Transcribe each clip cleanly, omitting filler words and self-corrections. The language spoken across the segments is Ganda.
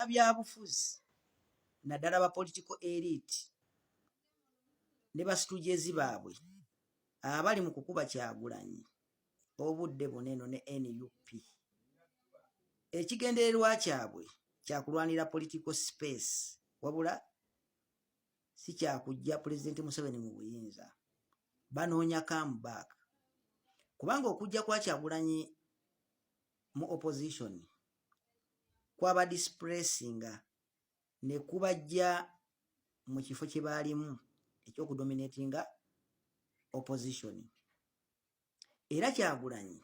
byabufuzi naddala ba political elite ne basitujezi baabwe abali mu kukuba Kyagulanyi obudde buneno ne NUP. Ekigendererwa kyabwe kyakulwanira political space wabula si kyakujja President Museveni mu buyinza. Banoonya comeback kubanga okujja kwa Kyagulanyi mu opposition kwaba dispressinga ne kubajja mu kifo kye baalimu ekyokudominatinga opposition. Era Kyagulanyi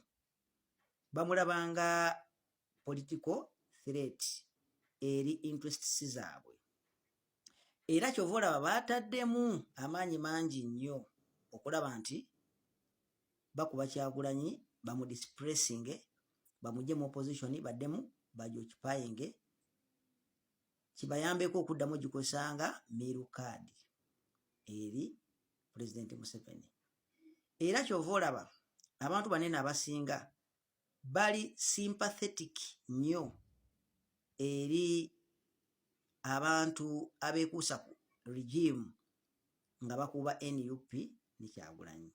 bamulabanga political threat eri interests zaabwe. Era kyova olaba baataddemu amaanyi mangi nnyo okulaba nti bakuba Kyagulanyi bamudispressinge bamugye mu opposition baddemu bagyokipayinge kibayambeko okuddamu gikozesanga middle card eri President Museveni. Era kyova olaba abantu banene abasinga bali sympathetic nnyo eri abantu abeekuusa ku regime nga bakuba NUP ne Kyagulanyi.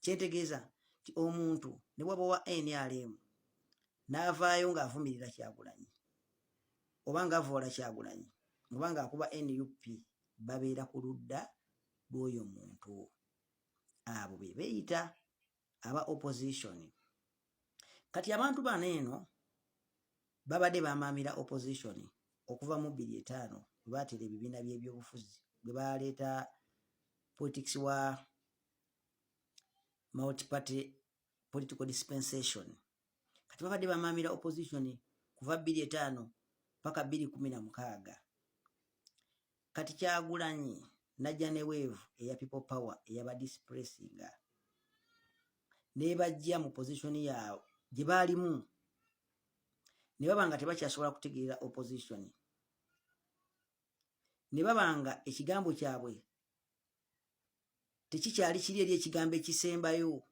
Kyentegeeza nti omuntu ne bwaba wa NRM n'avaayo ng'avumirira Kyagulanyi oba ng'avoola Kyagulanyi oba ng'akuba NUP babeera ku ludda lw'oyo muntu. Abo be beeyita aba opposition. Kati abantu bano eno babadde bamaamira opposition okuva mu 2005 bwe baatera ebibiina by'ebyobufuzi bwe baleeta politics wa multi-party political dispensation. Kati babadde bamaamira opposition kuva 2005 paka 2016. Kati Kyagulanyi najja ne wave eya people power eyabadispressinga ne bajja mu position yaabwe gye baalimu ne babanga tebakyasobola kutegeera opposition, ne babanga ekigambo kyabwe tekikyali kiri eri ekigambo ekisembayo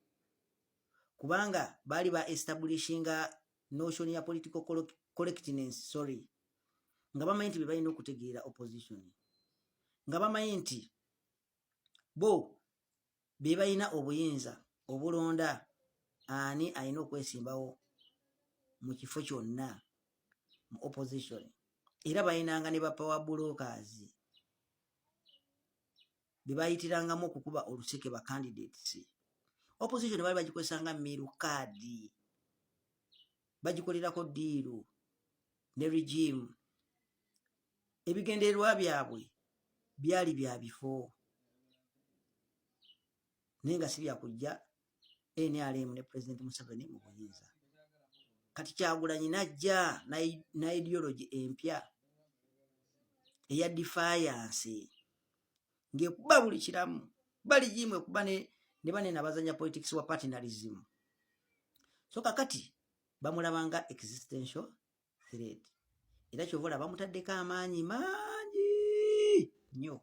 kubanga baali ba establishinga notion ya political correctness nga bamanyi nti bebalina okutegeera opposition, nga bamanyi nti bo bebalina obuyinza obulonda ani alina okwesimbawo mu kifo kyonna mu opposition. Era balinanga ne ba power brokers be bayitirangamu okukuba oluseke ba candidates. Opposition baali bagikozesanga middle card bagikolerako diiru ne regime. Ebigendererwa byabwe byali bya bifo naye nga si byakujja NRM ne President Museveni mu buyinza. Kati Kyagulanyi najja na ideology empya eya defiance ng'ekuba buli kiramu bali jimu ekuba ne banene abazanya politics wa partnerism. So kakati bamulabanga existential threat. Era kyova olaba bamutaddeko amaanyi mangi nnyo,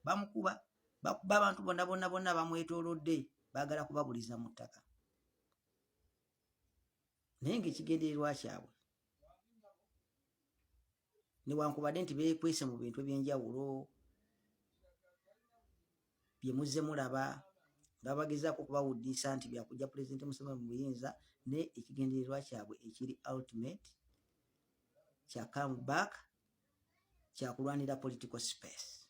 bamukuba bakuba abantu bonna bamwetoolodde baagala kubabuliza mu ttaka. Naye ng'ekigendererwa kyabwe newankubadde nti beekwese mu bintu eby'enjawulo bye muzze mulaba nga bagezaako okubawuddisa nti byakujja President Museveni mu buyinza, ne ekigendererwa kyabwe ekiri ultimate kya comeback kyakulwanira political space.